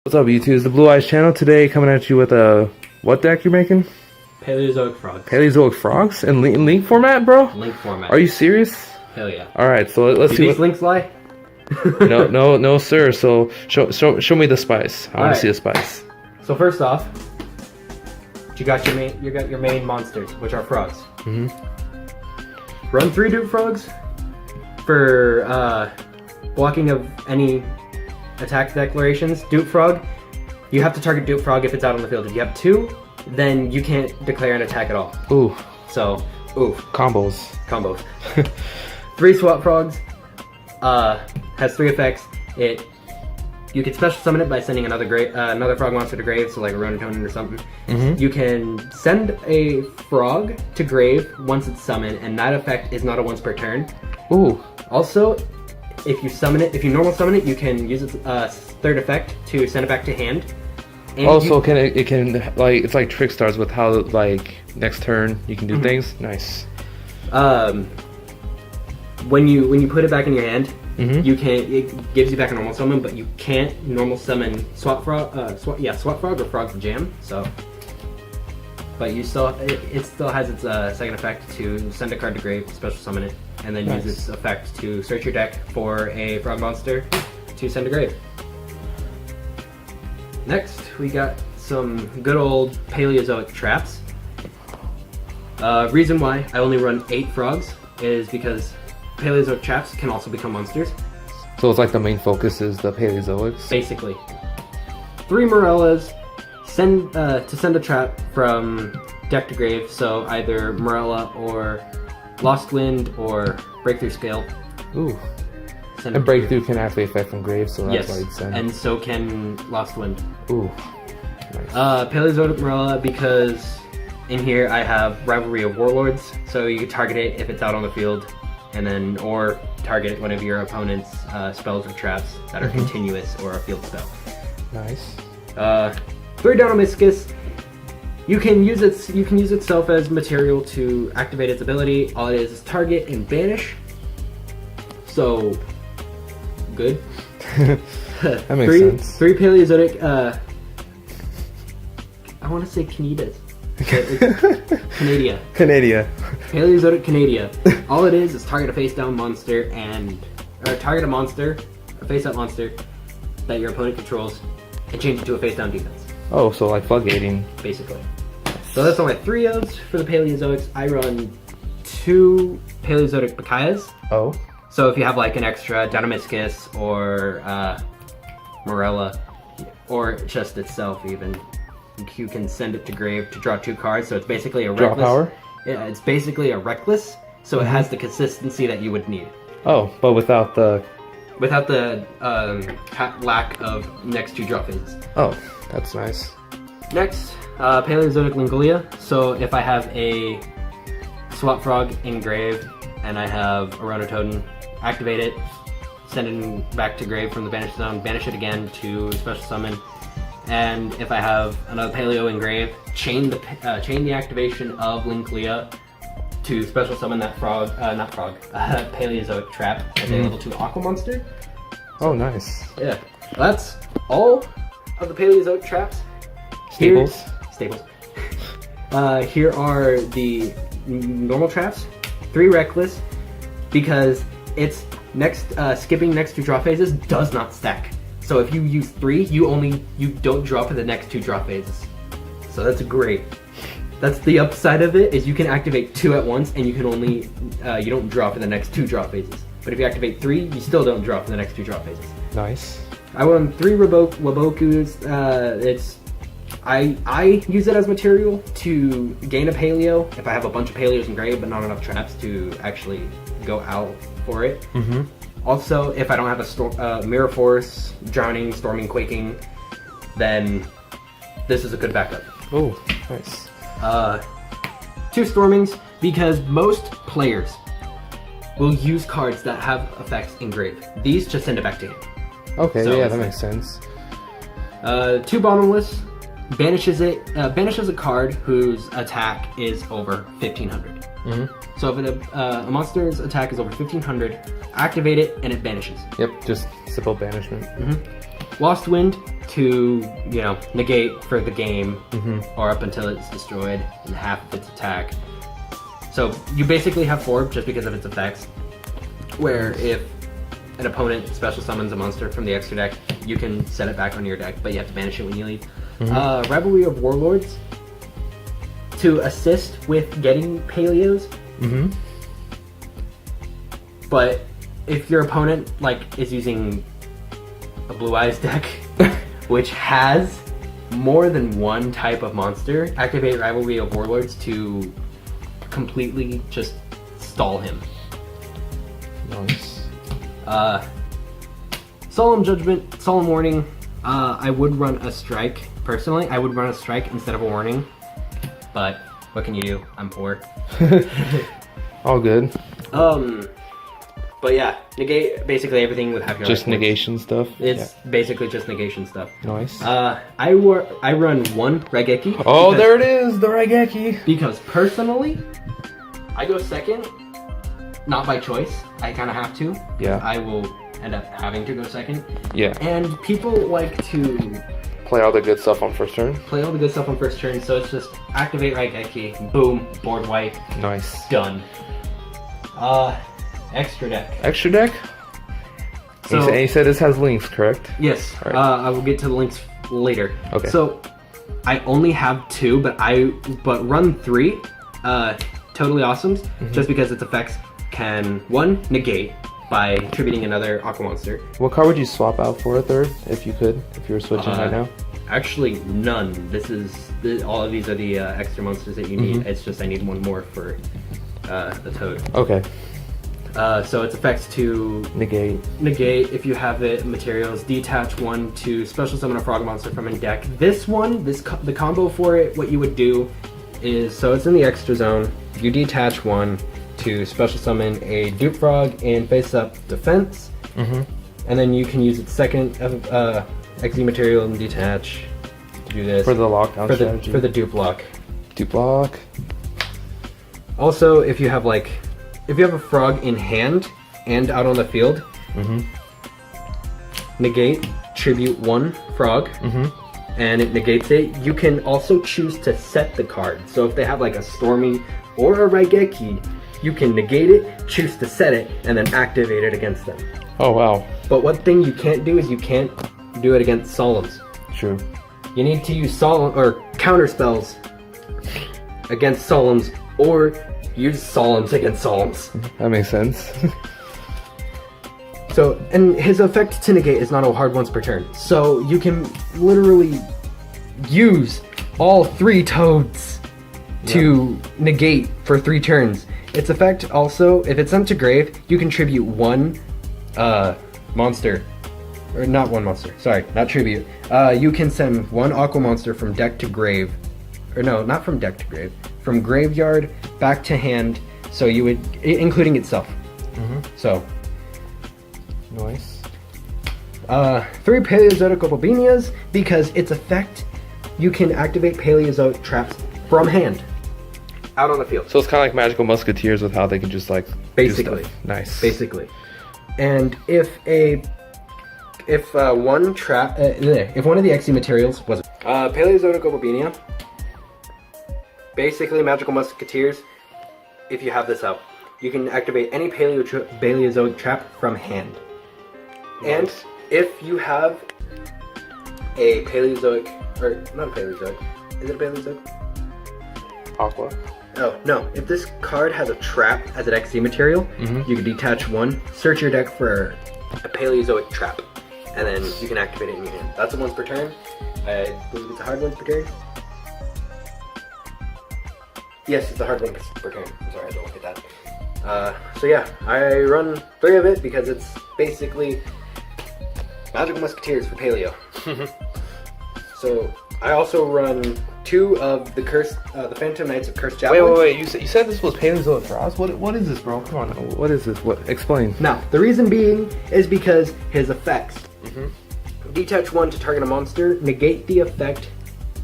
What's up, YouTube? It's the Blue Eyes channel. Today, coming at you with a what deck you're making? Paleozoic frogs. Paleozoic frogs in link format, bro? Link format. Are you serious? Hell yeah. All right, so let's see. Do these links lie? No, sir. So show me the spice. I want to see the spice. So first off, you got your main monsters, which are frogs. Run 3 dupe frogs for blocking of any attack declarations. Dupe frog, you have to target dupe frog if it's out on the field. If you have 2, then you can't declare an attack at all. Ooh. So, oof. Combos. 3 swap frogs. Has 3 effects. You can special summon it by sending another frog monster to grave, so like a Ronatonin or something. You can send a frog to grave once it's summoned, and that effect is not a once per turn. Ooh. Also, if you normal summon it, you can use its 3rd effect to send it back to hand. And also, it can like it's like trick stars with how like next turn you can do things. Nice. When you put it back in your hand, it gives you back a normal summon, but you can't normal summon swap frog or frog for jam. So, but it still has its 2nd effect to send a card to grave, special summon it, and then use its effect to search your deck for a frog monster to send to grave. Next, we got some good old Paleozoic traps. Reason why I only run 8 frogs is because Paleozoic traps can also become monsters. So it's like the main focus is the Paleozoics? Basically. 3 Morellas to send a trap from deck to grave, so either Morella or Lost Wind or Breakthrough Scale. Ooh. And Breakthrough can actually affect from grave, so that's why you'd send. And so can Lost Wind. Ooh. Nice. Paleozoic Morella, because in here I have Rivalry of Warlords, so you can target it if it's out on the field, and then or target one of your opponent's spells or traps that are continuous or a field spell. Nice. 3 Dynamiscus. You can use itself as material to activate its ability. All it is target and banish. So good. That makes sense. 3 Paleozoic. I want to say Canidas. Canadia. Paleozoic Canadia. All it is target a face-down monster or target a face-up monster that your opponent controls, and change it to a face-down defense. Oh, so like floodgating. Basically. So that's only 3 of for the Paleozoics. I run 2 Paleozoic Bakayas. Oh. So if you have like an extra Dynamiscus or Morella, or just itself even, you can send it to grave to draw 2 cards. So it's basically a reckless. Draw power? Yeah, it's basically a reckless, so it has the consistency that you would need. Oh, but without the lack of next 2 draw phases. Oh, that's nice. Next, Paleozoic Lingulia. So if I have a swap frog in grave and I have a Ronatonin, activate it, send it back to grave from the banish zone, banish it again to special summon. And if I have another Paleo in grave, chain the activation of Lingulia to special summon that Paleozoic trap as a level 2 Aqua monster. Oh, nice. Yeah, that's all of the Paleozoic traps. Staples. Here are the normal traps. 3 reckless, because it's skipping next 2 draw phases does not stack. So if you use 3, you don't draw for the next 2 draw phases. So that's great. That's the upside of it, is you can activate 2 at once, and you can only you don't draw for the next 2 draw phases. But if you activate 3, you still don't draw for the next 2 draw phases. Nice. I run 3 Wabokus. I use it as material to gain a Paleo if I have a bunch of Paleos in grave but not enough traps to actually go out for it. Also, if I don't have a Mirror Force, Drowning, Storming, Quaking, then this is a good backup. Oh, nice. 2 Stormings, because most players will use cards that have effects in grave. These just send it back to him. Okay, so, yeah, that makes sense. 2 Bottomless. Banishes a card whose attack is over 1500. So if a monster's attack is over 1500, activate it and it vanishes. Yep, just simple banishment. Lost Wind to, you know, negate for the game, Mm-hmm. or up until it's destroyed, and half of its attack. So you basically have 4 just because of its effects, where if an opponent special summons a monster from the extra deck, you can set it back on your deck, but you have to banish it when you leave. Rivalry of Warlords, to assist with getting Paleos, Mm-hmm. but if your opponent like is using a Blue Eyes deck, which has more than one type of monster, activate Rivalry of Warlords to completely just stall him. Nice. Solemn Judgment, Solemn Warning. I would run a strike. Personally, I would run a strike instead of a warning. But what can you do? I'm poor. All good. But yeah, negate basically everything with half your Just life points. negation stuff. It's basically just negation stuff. Nice. I run 1 Regeki. Oh, there it is, the Raigeki. Because personally, I go second, not by choice. I kind of have to. Yeah. I will end up having to go second. Yeah. And people like to Play all the good stuff on first turn. play all the good stuff on first turn, so it's just activate Raigeki, boom, board wipe, Nice. done. Extra deck. Extra deck? So, And you said this has links, correct? yes, Alright. I will get to the links later. Okay. So, I only have 2, but run 3, totally awesomes, just because its effects can, 1, negate by attributing another Aqua Monster. What card would you swap out for a third, if you could, if you were switching right now? Actually, none. All of these are the extra monsters that you need. It's just I need 1 more for the Toad. Okay. So its effects to Negate. negate if you have it. Materials, detach 1 to special summon a frog monster from a deck. This one, the combo for it, what you would do is, so it's in the extra zone. You detach 1 to special summon a dupe frog in face up defense, and then you can use its second XZ material and detach to do this For the lockdown strategy. for the dupe block. Dupe block. Also, if you have a frog in hand and out on the field, negate, tribute 1 frog, and it negates it. You can also choose to set the card. So if they have like a Stormy or a Raigeki, you can negate it, choose to set it, and then activate it against them. Oh, wow. But one thing you can't do is you can't do it against Solemns. True. You need to use solemn or counter spells against Solemns, or use Solemns against Solemns. That makes sense. So, and his effect to negate is not a hard once per turn. So you can literally use all 3 toads to negate for 3 turns. Its effect also, if it's sent to grave, you can tribute 1 monster. Or not 1 monster, sorry, not tribute. You can send 1 Aqua Monster from deck to grave. Or no, not from deck to grave. From graveyard back to hand, so you would, including itself. So, Nice. 3 Paleozoic Opalbinias, because its effect, you can activate Paleozoic traps from hand, out on the field. So it's kind of like Magical Musketeers with how they can just like Basically. do stuff. Nice. Basically. And if one of the XE materials was Paleozoic Opalbinia, basically Magical Musketeers, if you have this out, you can activate any Paleozoic trap from hand. And Nice. if you have a Paleozoic, or not a Paleozoic, is it a Paleozoic? Aqua. Oh, no. If this card has a trap as an XZ material, you can detach 1, search your deck for a Paleozoic trap, and then you can activate it in your hand. That's a once per turn. I believe it's a hard once per turn. Yes, it's a hard one per turn. I'm sorry, I don't look at that. So yeah, I run 3 of it because it's basically Magical Musketeers for Paleo. So I also run 2 of the the Phantom Knights of Cursed Javelins. Wait. You said this was Paleozoic Frost? What is this, bro? Come on. What is this? What? Explain. Now, the reason being is because his effects. Detach 1 to target a monster, negate their effects,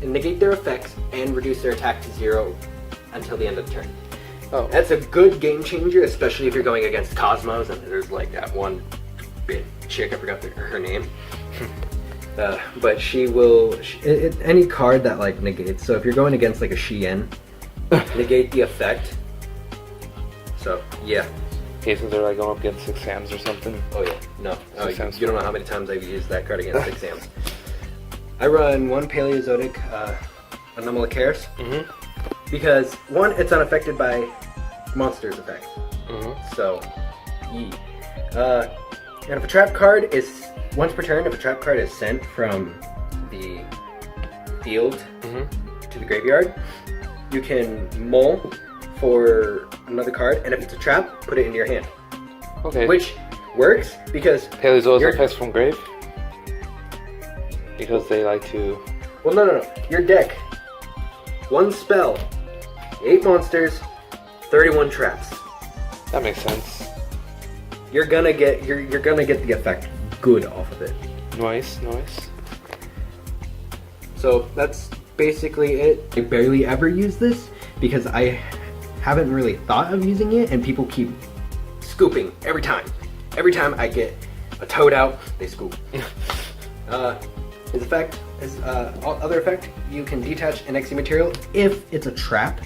and reduce their attack to 0 until the end of the turn. Oh. That's a good game changer, especially if you're going against Cosmos and there's like that one big chick, I forgot her name. But she will any card that like negates. So if you're going against like a Shien, negate the effect. So yeah. Cases are like going up against 6 Sams or something. Oh yeah, no. Oh, you Sams. don't know how many times I've used that card against 6 Sams. I run 1 Paleozoic Anomalocaris because 1, it's unaffected by monsters effect. So, and if a trap card is once per turn, if a trap card is sent from the field to the graveyard, you can mull for another card, and if it's a trap, put it into your hand. Okay. Which works because Paleozoic effects from grave? Because they like to... Well, no. Your deck, 1 spell, 8 monsters, 31 traps. That makes sense. You're gonna get the effect good off of it. Nice. So that's basically it. I barely ever use this because I haven't really thought of using it, and people keep scooping every time. Every time I get a toad out, they scoop. His effect is other effect. You can detach an XC material if it's a trap.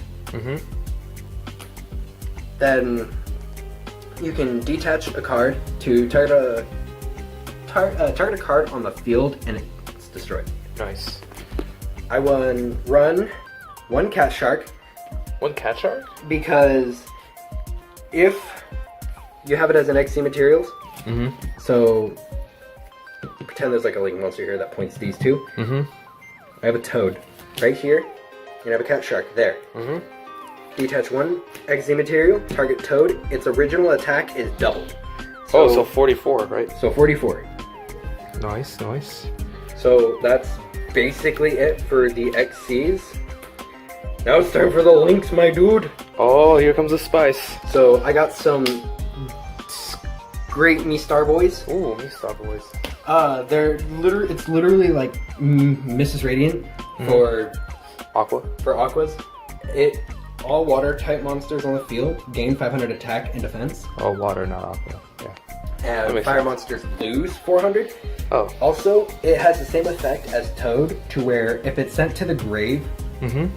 Then you can detach a card to target a card on the field, and it's destroyed. Nice. I run 1 cat shark. 1 cat shark? Because if you have it as an XC materials, so pretend there's like a link monster here that points these two. I have a toad right here, and I have a cat shark there. Detach 1 XZ material, target toad. Its original attack is doubled. So 44, right? So 44. Nice. So that's basically it for the XCs. Now it's time for the links, my dude. Oh, here comes the spice. So I got some great Me Star Boys. Ooh, Me Star Boys. It's literally like Mrs. Radiant for Aqua. For Aquas. All water type monsters on the field gain 500 attack and defense. Oh, water, not aqua. Yeah. And fire monsters lose 400. Oh. Also, it has the same effect as Toad, to where if it's sent to the grave,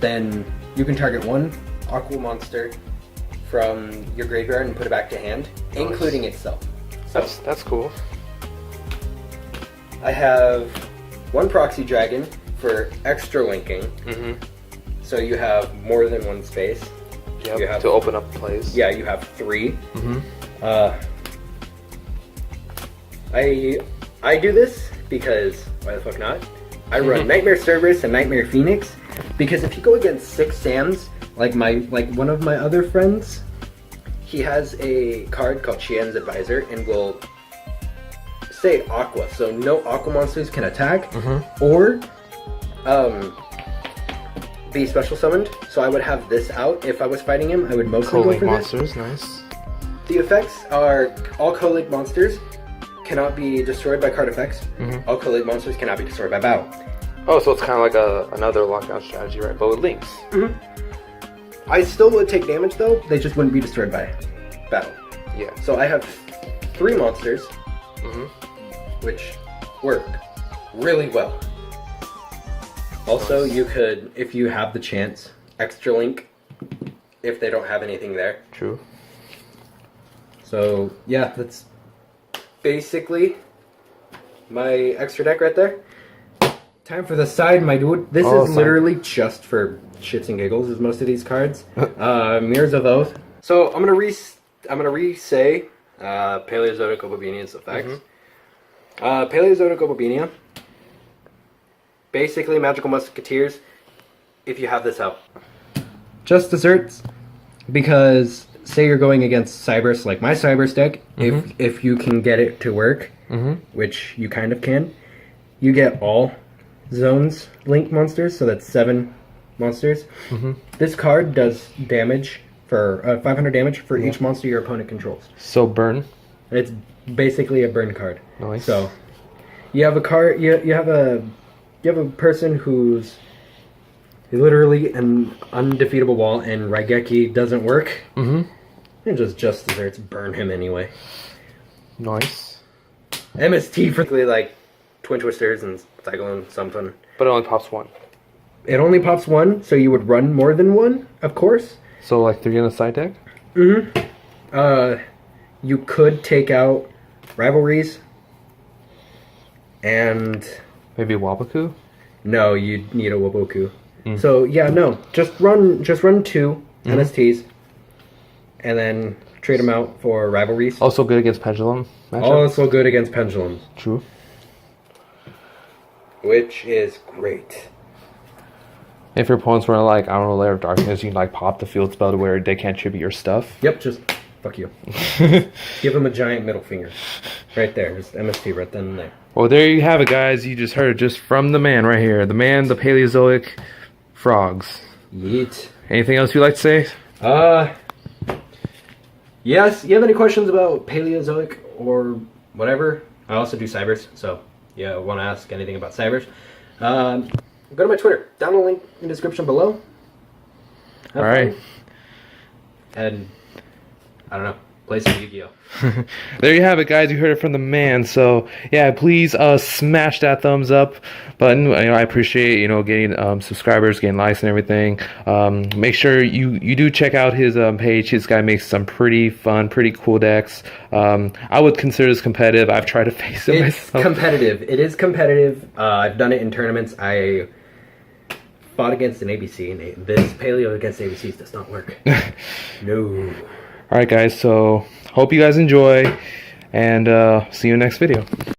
then you can target 1 aqua monster from your graveyard and put it back to hand, including itself. So, that's cool. I have 1 proxy dragon for extra linking. So you have more than 1 space. Yep, you have, to open up plays. Yeah, you have 3. I do this because, why the fuck not? I run Nightmare Cerberus and Nightmare Phoenix because if you go against 6 Sams, like one of my other friends, he has a card called Shien's Advisor and will say Aqua, so no Aqua monsters can attack, or be special summoned. So I would have this out if I was fighting him. I would mostly go for monsters, this. Nice. The effects are all co-link monsters cannot be destroyed by card effects. All co-link monsters cannot be destroyed by battle. Oh, so it's kind of like another lockdown strategy, right? But with links. I still would take damage though. They just wouldn't be destroyed by battle. Yeah. So I have 3 monsters, which work really well. Also, you could, if you have the chance, extra link if they don't have anything there. True. So yeah, that's basically my extra deck right there. Time for the side, my dude. This is literally just for shits and giggles, as most of these cards. Mirrors of Oath. So I'm gonna re-say Paleozoic Obobenia's effects. Paleozoic Obobenia. Basically, Magical Musketeers, if you have this out. Just desserts, because say you're going against Cybers, like my Cybers deck, if you can get it to work, which you kind of can, you get all zones link monsters, so that's 7 monsters. This card does damage for 500 damage for each monster your opponent controls. So burn. It's basically a burn card. Nice. So you have a card. You have a person who's literally an undefeatable wall, and Raigeki doesn't work. And just desserts burn him anyway. Nice. MST for like Twin Twisters and cyclone, something. But it only pops one. It only pops one, so you would run more than one, of course. So like 3 on the side deck? You could take out rivalries and Maybe Wabaku? no, you'd need a Waboku. So yeah, no, just run 2 MSTs and then trade them out for rivalries. Also good against Pendulum matchup? Also good against pendulums, True. which is great. If your opponent's running like, I don't know, Lair of Darkness, you can like pop the field spell to where they can't tribute your stuff. Yep, just fuck you. Give him a giant middle finger. Right there, just MST right then and there. Well, there you have it, guys. You just heard it just from the man right here. The man, the Paleozoic frogs. Yeet. Anything else you'd like to say? Yes, you have any questions about Paleozoic or whatever? I also do cybers, so yeah, want to ask anything about cybers. Go to my Twitter. Down the link in the description below. Have All right. fun. And I don't know, play some Yu-Gi-Oh. There you have it, guys. You heard it from the man. So yeah, please smash that thumbs up button. I appreciate getting subscribers, getting likes, and everything. Make sure you do check out his page. His guy makes some pretty fun, pretty cool decks. I would consider this competitive. I've tried to face it It's myself. competitive. It is competitive. I've done it in tournaments. I fought against an ABC, and this Paleo against ABCs does not work. No. All right, guys. So hope you guys enjoy, and see you in the next video.